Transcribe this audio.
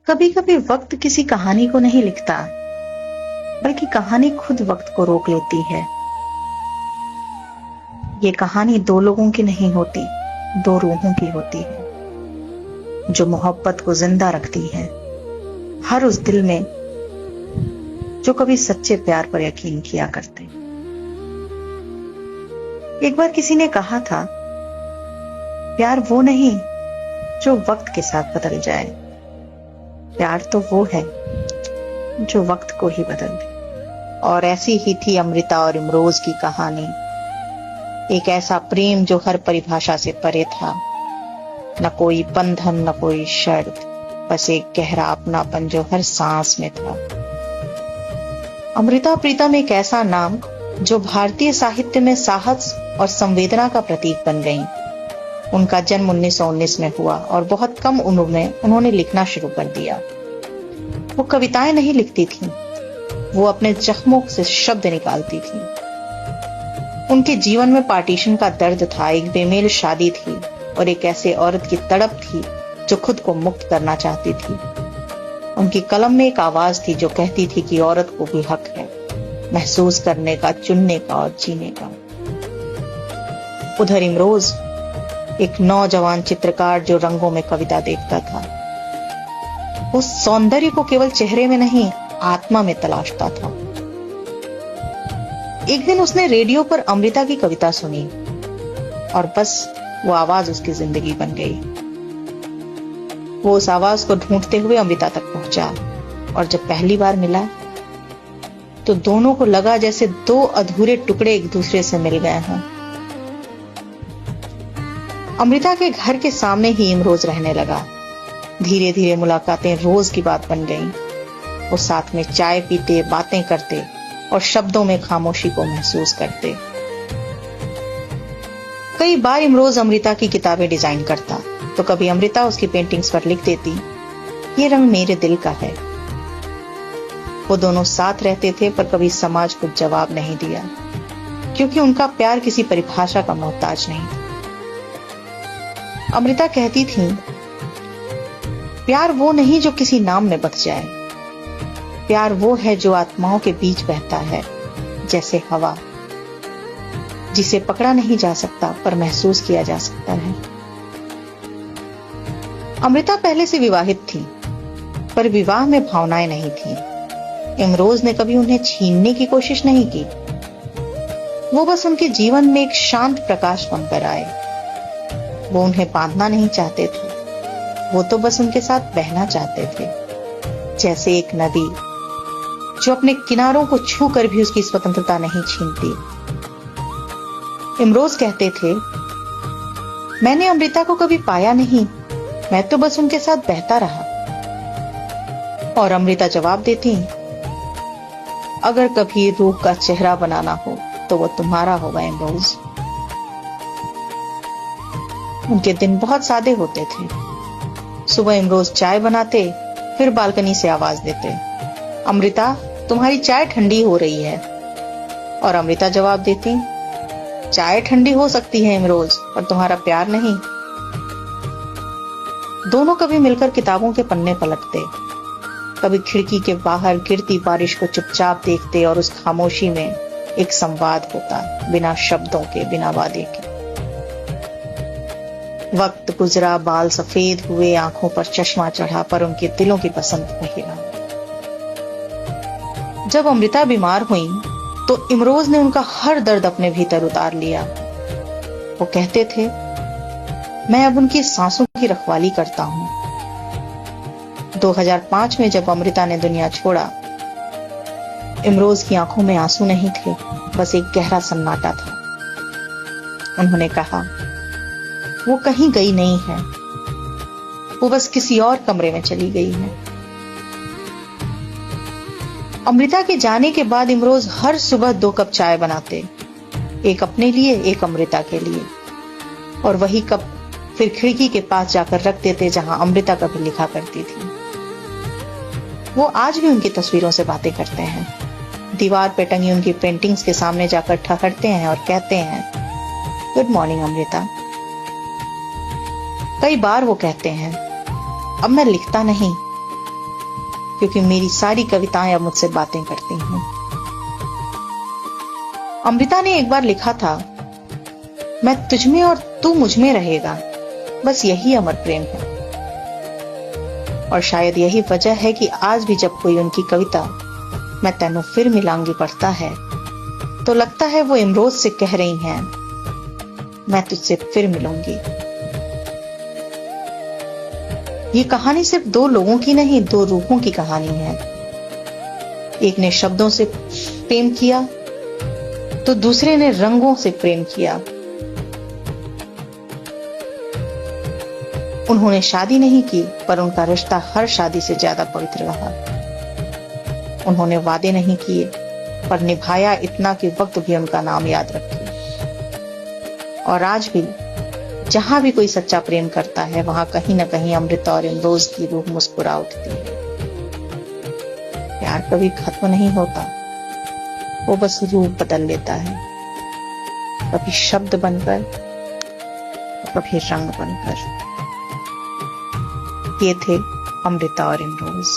कभी कभी वक्त किसी कहानी को नहीं लिखता, बल्कि कहानी खुद वक्त को रोक लेती है। ये कहानी दो लोगों की नहीं होती, दो रूहों की होती है, जो मोहब्बत को जिंदा रखती है हर उस दिल में जो कभी सच्चे प्यार पर यकीन किया करते। एक बार किसी ने कहा था, प्यार वो नहीं जो वक्त के साथ बदल जाए, प्यार तो वो है जो वक्त को ही बदल दे। और ऐसी ही थी अमृता और इमरोज की कहानी। एक ऐसा प्रेम जो हर परिभाषा से परे था, न कोई बंधन न कोई शर्त, बस एक गहरा अपनापन जो हर सांस में था। अमृता प्रीतम एक ऐसा नाम जो भारतीय साहित्य में साहस और संवेदना का प्रतीक बन गई। उनका जन्म 1919 में हुआ और बहुत कम उम्र में उन्होंने लिखना शुरू कर दिया। वो कविताएं नहीं लिखती थीं, वो अपने जख्मों से शब्द निकालती थीं। उनके जीवन में पार्टीशन का दर्द था, एक बेमेल शादी थी और एक ऐसे औरत की तड़प थी जो खुद को मुक्त करना चाहती थी। उनकी कलम में एक आवाज थी जो कहती थी कि औरत को भी हक है महसूस करने का, चुनने का और जीने का। उधर इमरोज एक नौजवान चित्रकार जो रंगों में कविता देखता था। वो सौंदर्य को केवल चेहरे में नहीं, आत्मा में तलाशता था। एक दिन उसने रेडियो पर अमृता की कविता सुनी और बस वो आवाज उसकी जिंदगी बन गई। वो उस आवाज को ढूंढते हुए अमृता तक पहुंचा और जब पहली बार मिला तो दोनों को लगा जैसे दो अधूरे टुकड़े एक दूसरे से मिल गए हों। अमृता के घर के सामने ही इमरोज रहने लगा। धीरे धीरे मुलाकातें रोज की बात बन गईं। वो साथ में चाय पीते, बातें करते और शब्दों में खामोशी को महसूस करते। कई बार इमरोज अमृता की किताबें डिजाइन करता तो कभी अमृता उसकी पेंटिंग्स पर लिख देती, ये रंग मेरे दिल का है। वो दोनों साथ रहते थे पर कभी समाज को जवाब नहीं दिया, क्योंकि उनका प्यार किसी परिभाषा का मोहताज नहीं था। अमृता कहती थी, प्यार वो नहीं जो किसी नाम में बस जाए, प्यार वो है जो आत्माओं के बीच बहता है, जैसे हवा, जिसे पकड़ा नहीं जा सकता पर महसूस किया जा सकता है। अमृता पहले से विवाहित थी, पर विवाह में भावनाएं नहीं थी। इमरोज ने कभी उन्हें छीनने की कोशिश नहीं की। वो बस उनके जीवन में एक शांत प्रकाश बनकर आए। वो उन्हें बांधना नहीं चाहते थे, वो तो बस उनके साथ बहना चाहते थे, जैसे एक नदी जो अपने किनारों को छू कर भी उसकी स्वतंत्रता नहीं छीनती। इमरोज कहते थे, मैंने अमृता को कभी पाया नहीं, मैं तो बस उनके साथ बहता रहा। और अमृता जवाब देती, अगर कभी रूह का चेहरा बनाना हो तो वो तुम्हारा होगा इमरोज। उनके दिन बहुत सादे होते थे। सुबह इमरोज चाय बनाते, फिर बालकनी से आवाज देते, अमृता तुम्हारी चाय ठंडी हो रही है। और अमृता जवाब देती, चाय ठंडी हो सकती है इमरोज, पर तुम्हारा प्यार नहीं। दोनों कभी मिलकर किताबों के पन्ने पलटते, कभी खिड़की के बाहर गिरती बारिश को चुपचाप देखते और उस खामोशी में एक संवाद होता, बिना शब्दों के, बिना वादे के। वक्त गुजरा, बाल सफेद हुए, आंखों पर चश्मा चढ़ा, पर उनके दिलों की पसंद नहीं रहा। जब अमृता बीमार हुई तो इमरोज ने उनका हर दर्द अपने भीतर उतार लिया। वो कहते थे, मैं अब उनकी सांसों की रखवाली करता हूं। 2005 में जब अमृता ने दुनिया छोड़ा, इमरोज की आंखों में आंसू नहीं थे, बस एक गहरा सन्नाटा था। उन्होंने कहा, वो कहीं गई नहीं है, वो बस किसी और कमरे में चली गई है। अमृता के जाने के बाद इमरोज हर सुबह 2 कप चाय बनाते, एक अपने लिए, एक अमृता के लिए, और वही कप फिर खिड़की के पास जाकर रख देते जहां अमृता कभी लिखा करती थी। वो आज भी उनकी तस्वीरों से बातें करते हैं, दीवार पे टंगी उनकी पेंटिंग्स के सामने जाकर ठहरते हैं और कहते हैं, गुड मॉर्निंग अमृता। कई बार वो कहते हैं, अब मैं लिखता नहीं, क्योंकि मेरी सारी कविताएं अब मुझसे बातें करती हैं। अमृता ने एक बार लिखा था, मैं तुझ में और तू मुझ में रहेगा, बस यही अमर प्रेम है। और शायद यही वजह है कि आज भी जब कोई उनकी कविता मैं तेनों फिर मिलांगी पढ़ता है, तो लगता है वो इमरोज से कह रही हैं, मैं तुझसे फिर मिलूंगी। ये कहानी सिर्फ दो लोगों की नहीं, दो रूहों की कहानी है। एक ने शब्दों से प्रेम किया तो दूसरे ने रंगों से प्रेम किया। उन्होंने शादी नहीं की, पर उनका रिश्ता हर शादी से ज्यादा पवित्र रहा। उन्होंने वादे नहीं किए, पर निभाया इतना कि वक्त भी उनका नाम याद रखे। और आज भी जहां भी कोई सच्चा प्रेम करता है, वहां कहीं ना कहीं अमृता और इमरोज की रूह मुस्कुरा उठती है। प्यार कभी खत्म नहीं होता, वो बस रूप बदल लेता है, कभी शब्द बनकर, कभी रंग बनकर। ये थे अमृता और इमरोज।